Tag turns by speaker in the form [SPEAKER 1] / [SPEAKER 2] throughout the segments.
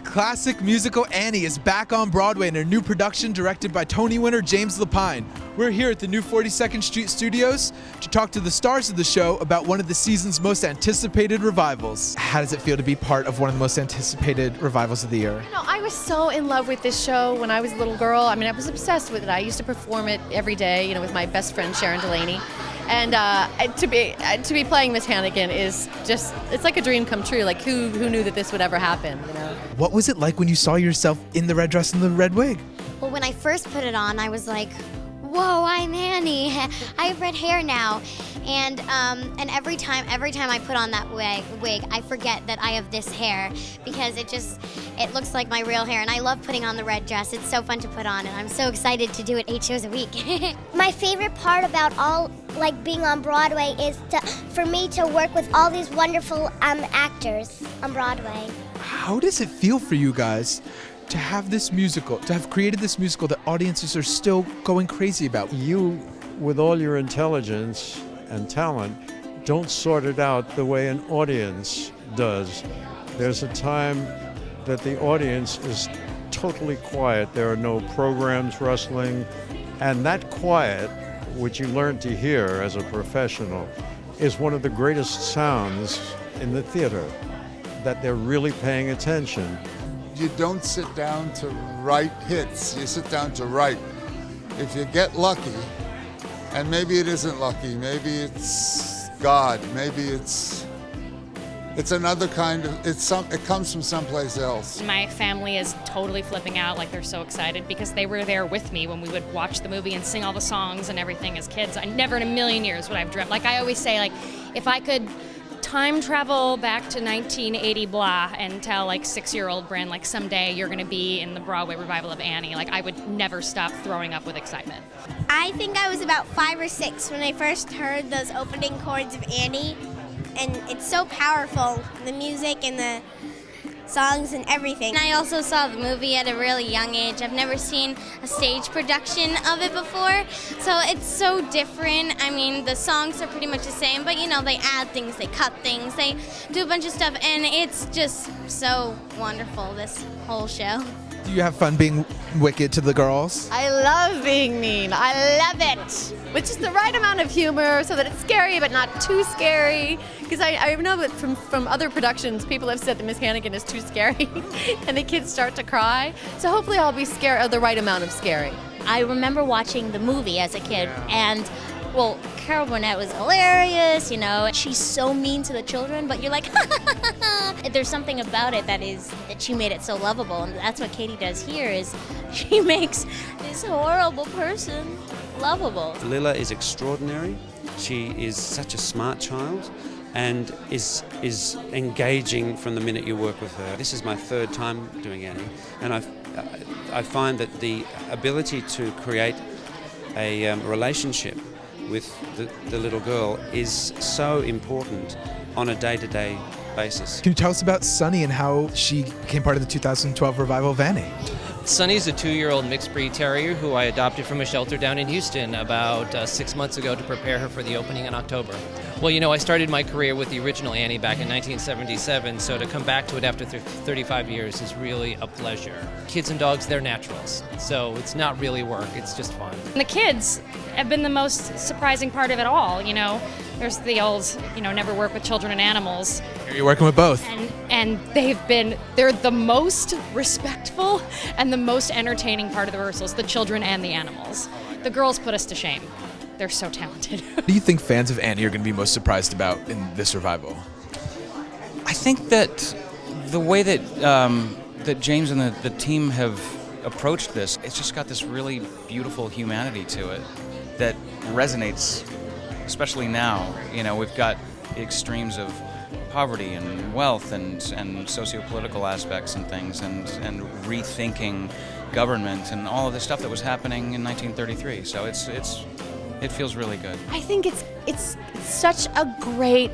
[SPEAKER 1] classic musical Annie is back on Broadway in a new production directed by Tony winner James Lapine. We're here at the new 42nd Street Studios to talk to the stars of the show about one of the season's most anticipated revivals. How does it feel to be part of one of the most anticipated revivals of the year?
[SPEAKER 2] You know, I was so in love with this show when I was a little girl. I mean, I was obsessed with it. I used to perform it every day, you know, with my best friend Sharon Delaney. And to be playing Miss Hannigan is just, it's like a dream come true. Like who knew that this would ever happen, you know?
[SPEAKER 1] What was it like when you saw yourself in the red dress and the red wig?
[SPEAKER 3] Well, when I first put it on, I was like, whoa, I'm Annie. I have red hair now. And every time I put on that wig, I forget that I have this hair because it looks like my real hair. And I love putting on the red dress. It's so fun to put on, and I'm so excited to do it 8 shows a week.
[SPEAKER 4] My favorite part about being on Broadway is for me to work with all these wonderful actors on Broadway.
[SPEAKER 1] How does it feel for you guys to have this musical, to have created this musical that audiences are still going crazy about?
[SPEAKER 5] You, with all your intelligence and talent, don't sort it out the way an audience does. There's a time that the audience is totally quiet. There are no programs rustling, and that quiet, which you learn to hear as a professional, is one of the greatest sounds in the theater, that they're really paying attention.
[SPEAKER 6] You don't sit down to write hits, you sit down to write. If you get lucky, and maybe it isn't lucky, maybe it's God, maybe it's another kind of, it comes from someplace else.
[SPEAKER 7] My family is totally flipping out, like they're so excited because they were there with me when we would watch the movie and sing all the songs and everything as kids. I never in a million years would I have dreamt. Like I always say, like if I could time travel back to 1980 blah and tell like 6-year-old Bryn, like someday you're gonna be in the Broadway revival of Annie, like I would never stop throwing up with excitement.
[SPEAKER 4] I think I was about 5 or 6 when I first heard those opening chords of Annie, and it's so powerful, the music and the songs and everything.
[SPEAKER 3] And I also saw the movie at a really young age. I've never seen a stage production of it before, so it's so different. I mean, the songs are pretty much the same, but you know, they add things, they cut things, they do a bunch of stuff, and it's just so wonderful, this whole show.
[SPEAKER 1] Do you have fun being wicked to the girls?
[SPEAKER 2] I love being mean. I love it. With just the right amount of humor so that it's scary but not too scary. Because I know that from other productions, people have said that Miss Hannigan is too scary and the kids start to cry. So hopefully I'll be the right amount of scary.
[SPEAKER 3] I remember watching the movie as a kid, and well, Carol Burnett was hilarious, you know. She's so mean to the children, but you're like, there's something about it that she made it so lovable, and that's what Katie does here, is she makes this horrible person lovable.
[SPEAKER 8] Lila is extraordinary. She is such a smart child and is engaging from the minute you work with her. This is my 3rd time doing Annie, and I find that the ability to create a relationship with the little girl is so important on a day-to-day basis.
[SPEAKER 1] Can you tell us about Sunny and how she became part of the 2012 revival of Annie?
[SPEAKER 9] Sunny's a 2-year-old mixed breed terrier who I adopted from a shelter down in Houston about 6 months ago to prepare her for the opening in October. Well, you know, I started my career with the original Annie back in 1977, so to come back to it after 35 years is really a pleasure. Kids and dogs, they're naturals, so it's not really work, it's just fun.
[SPEAKER 7] And the kids have been the most surprising part of it all, you know. There's the old, you know, never work with children and animals.
[SPEAKER 1] Here you're working with both.
[SPEAKER 7] And they're the most respectful and the most entertaining part of the rehearsals, the children and the animals. The girls put us to shame. They're so talented.
[SPEAKER 1] What do you think fans of Annie are going to be most surprised about in this revival?
[SPEAKER 10] I think that the way that that James and the team have approached this, it's just got this really beautiful humanity to it that resonates, especially now. You know, we've got the extremes of poverty and wealth and socio-political aspects and things, and rethinking government and all of the stuff that was happening in 1933. So it feels really good.
[SPEAKER 2] I think it's such a great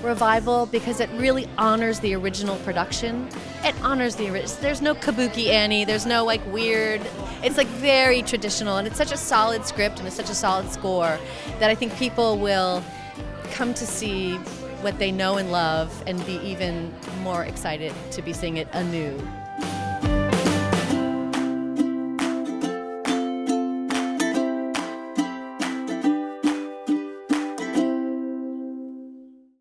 [SPEAKER 2] revival because it really honors the original production. It honors the original. There's no kabuki Annie. There's no like weird. It's like very traditional, and it's such a solid script and it's such a solid score that I think people will come to see what they know and love and be even more excited to be seeing it anew.